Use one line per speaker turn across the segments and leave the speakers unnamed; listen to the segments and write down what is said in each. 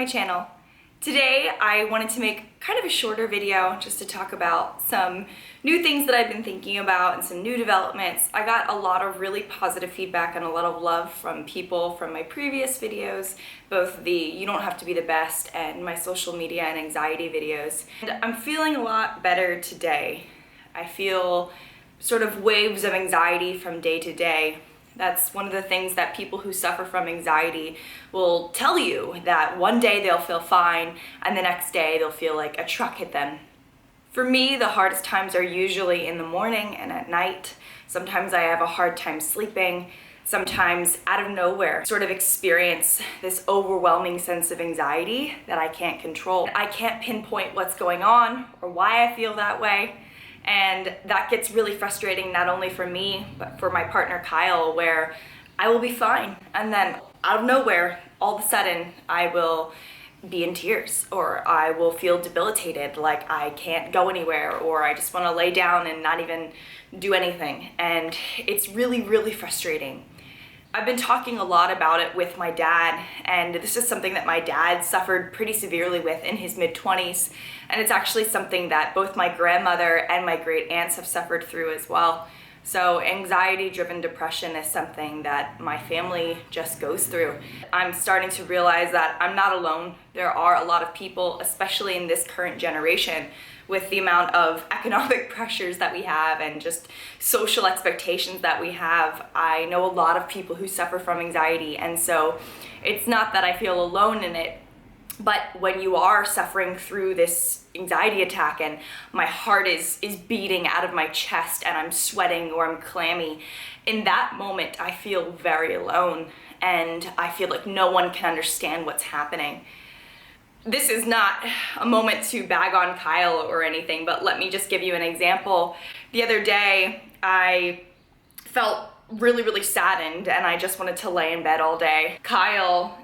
my channel. Today I wanted to make kind of a shorter video just to talk about some new things that I've been thinking about and some new developments. I got a lot of really positive feedback and a lot of love from people from my previous videos, both the you don't have to be the best and my social media and anxiety videos. And I'm feeling a lot better today. I feel sort of waves of anxiety from day to day. That's one of the things that people who suffer from anxiety will tell you, that one day they'll feel fine and the next day they'll feel like a truck hit them. For me, the hardest times are usually in the morning and at night. Sometimes I have a hard time sleeping. Sometimes out of nowhere, sort of experience this overwhelming sense of anxiety that I can't control. I can't pinpoint what's going on or why I feel that way. And that gets really frustrating, not only for me, but for my partner Kyle, where I will be fine. And then out of nowhere, all of a sudden, I will be in tears, or I will feel debilitated, like I can't go anywhere, or I just want to lay down and not even do anything. And it's really, really frustrating. I've been talking a lot about it with my dad, and this is something that my dad suffered pretty severely with in his mid-20s, and it's actually something that both my grandmother and my great aunts have suffered through as well. So anxiety-driven depression is something that my family just goes through. I'm starting to realize that I'm not alone. There are a lot of people, especially in this current generation, with the amount of economic pressures that we have and just social expectations that we have. I know a lot of people who suffer from anxiety, and so it's not that I feel alone in it, but when you are suffering through this anxiety attack and my heart is beating out of my chest and I'm sweating or I'm clammy, in that moment I feel very alone and I feel like no one can understand what's happening. This is not a moment to bag on Kyle or anything, but let me just give you an example. The other day, I felt really, really saddened and I just wanted to lay in bed all day. Kyle,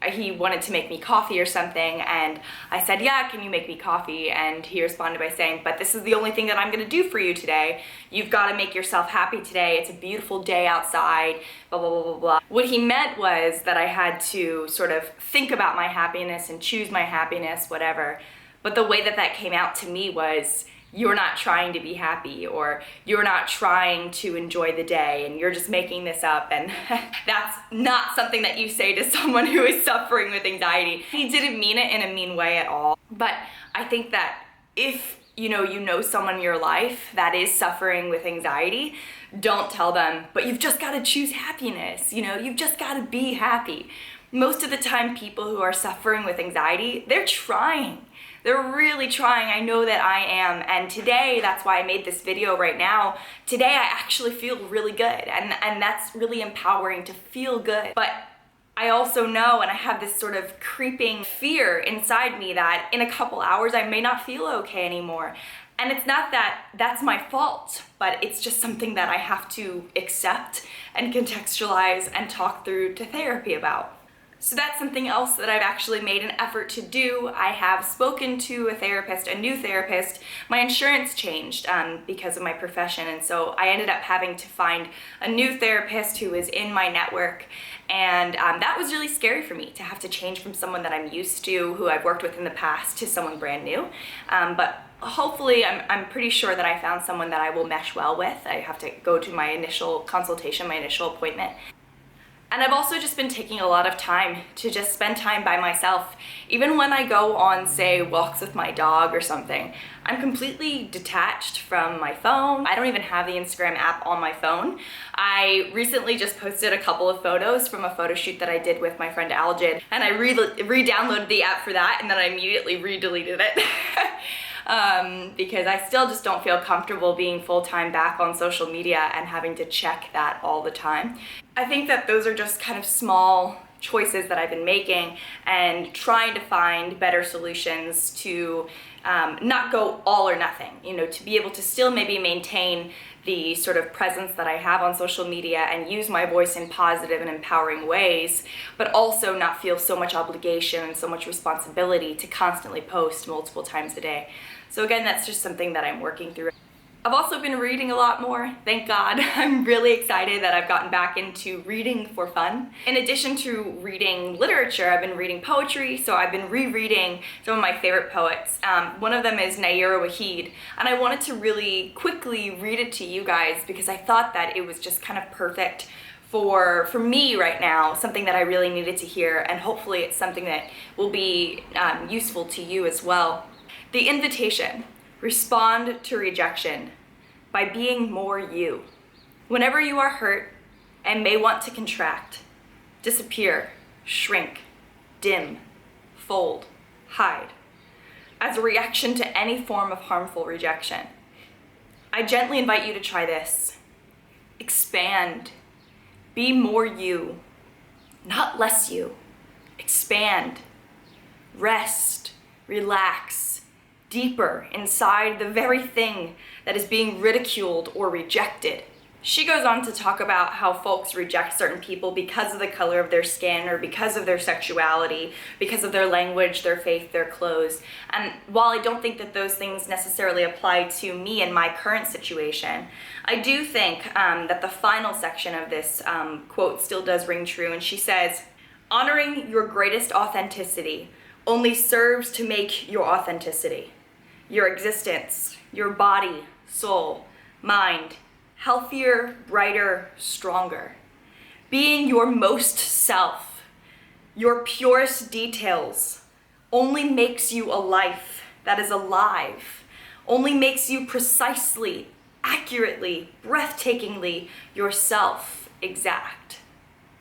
he wanted to make me coffee or something, and I said, yeah, can you make me coffee? And he responded by saying, but this is the only thing that I'm gonna do for you today. You've gotta make yourself happy today. It's a beautiful day outside, blah, blah, blah, blah, blah. What he meant was that I had to sort of think about my happiness and choose my happiness, whatever. But the way that that came out to me was, you're not trying to be happy, or you're not trying to enjoy the day, and you're just making this up. And that's not something that you say to someone who is suffering with anxiety. He didn't mean it in a mean way at all. But I think that if you know someone in your life that is suffering with anxiety, don't tell them, but you've just got to choose happiness. You've just got to be happy. Most of the time, people who are suffering with anxiety, they're trying. They're really trying. I know that I am. And today, that's why I made this video right now. Today, I actually feel really good. And that's really empowering to feel good. But I also know, and I have this sort of creeping fear inside me that in a couple hours, I may not feel okay anymore. And it's not that that's my fault, but it's just something that I have to accept and contextualize and talk through to therapy about. So that's something else that I've actually made an effort to do. I have spoken to a new therapist. My insurance changed because of my profession, and so I ended up having to find a new therapist who is in my network, and that was really scary for me to have to change from someone that I'm used to, who I've worked with in the past, to someone brand new. But hopefully, I'm pretty sure that I found someone that I will mesh well with. I have to go to my initial consultation, my initial appointment. And I've also just been taking a lot of time to just spend time by myself. Even when I go on, say, walks with my dog or something, I'm completely detached from my phone. I don't even have the Instagram app on my phone. I recently just posted a couple of photos from a photo shoot that I did with my friend Aljid, and I re-downloaded the app for that, and then I immediately re-deleted it. Because I still just don't feel comfortable being full-time back on social media and having to check that all the time. I think that those are just kind of small choices that I've been making and trying to find better solutions to not go all or nothing, to be able to still maybe maintain the sort of presence that I have on social media and use my voice in positive and empowering ways, but also not feel so much obligation and so much responsibility to constantly post multiple times a day. So again, that's just something that I'm working through. I've also been reading a lot more, thank God. I'm really excited that I've gotten back into reading for fun. In addition to reading literature, I've been reading poetry, so I've been rereading some of my favorite poets. One of them is Nayyirah Waheed, and I wanted to really quickly read it to you guys because I thought that it was just kind of perfect for me right now, something that I really needed to hear, and hopefully it's something that will be useful to you as well. The invitation. Respond to rejection by being more you. Whenever you are hurt and may want to contract, disappear, shrink, dim, fold, hide, as a reaction to any form of harmful rejection, I gently invite you to try this. Expand. Be more you, not less you. Expand. Rest. Relax. Deeper inside the very thing that is being ridiculed or rejected. She goes on to talk about how folks reject certain people because of the color of their skin or because of their sexuality, because of their language, their faith, their clothes. And while I don't think that those things necessarily apply to me in my current situation, I do think that the final section of this quote still does ring true. And she says, honoring your greatest authenticity only serves to make your authenticity, your existence, your body, soul, mind, healthier, brighter, stronger. Being your most self, your purest details, only makes you a life that is alive, only makes you precisely, accurately, breathtakingly yourself exact.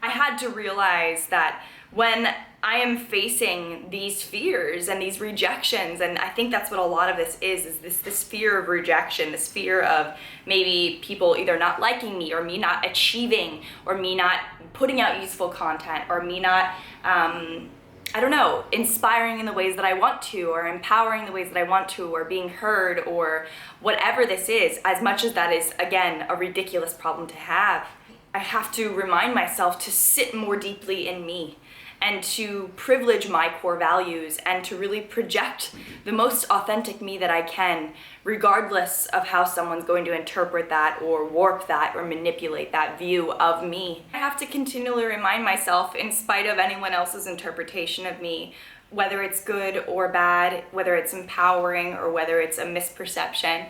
I had to realize that when I am facing these fears and these rejections, and I think that's what a lot of this is this fear of rejection, this fear of maybe people either not liking me or me not achieving or me not putting out useful content or me not, I don't know, inspiring in the ways that I want to or empowering the ways that I want to or being heard or whatever this is, as much as that is, again, a ridiculous problem to have. I have to remind myself to sit more deeply in me and to privilege my core values and to really project the most authentic me that I can, regardless of how someone's going to interpret that or warp that or manipulate that view of me. I have to continually remind myself, in spite of anyone else's interpretation of me, whether it's good or bad, whether it's empowering or whether it's a misperception,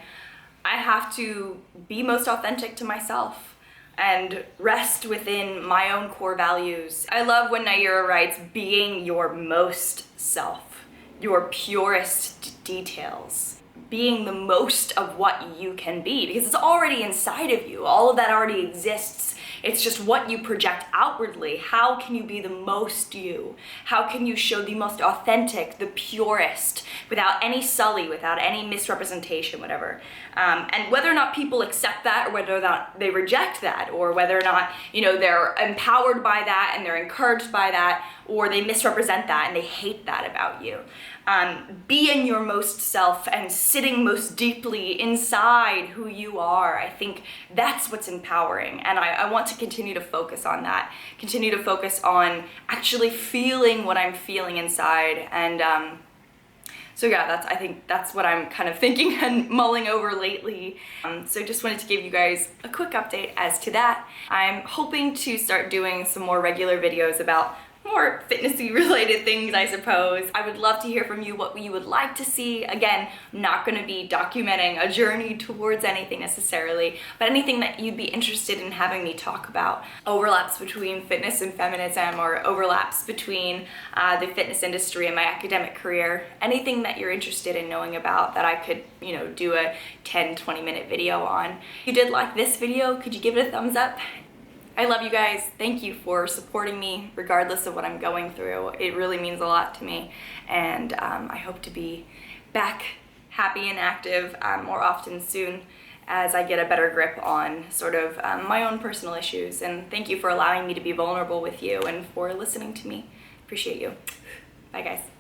I have to be most authentic to myself and rest within my own core values. I love when Nayyirah writes, being your most self, your purest details, being the most of what you can be, because it's already inside of you. All of that already exists. It's just what you project outwardly. How can you be the most you? How can you show the most authentic, the purest, without any sully, without any misrepresentation, whatever. And whether or not people accept that or whether or not they reject that or whether or not, you know, they're empowered by that and they're encouraged by that or they misrepresent that and they hate that about you. Being your most self and sitting most deeply inside who you are, I think that's what's empowering. And I want to continue to focus on that, continue to focus on actually feeling what I'm feeling inside. And so yeah, I think that's what I'm kind of thinking and mulling over lately. So just wanted to give you guys a quick update as to that. I'm hoping to start doing some more regular videos about more fitnessy related things, I suppose. I would love to hear from you what you would like to see. Again, I'm not going to be documenting a journey towards anything necessarily, but anything that you'd be interested in having me talk about. Overlaps between fitness and feminism, or overlaps between the fitness industry and my academic career. Anything that you're interested in knowing about that I could, you know, do a 10-20 minute video on. If you did like this video, could you give it a thumbs up? I love you guys. Thank you for supporting me regardless of what I'm going through. It really means a lot to me, and I hope to be back happy and active more often soon as I get a better grip on sort of my own personal issues. And thank you for allowing me to be vulnerable with you and for listening to me. Appreciate you. Bye guys.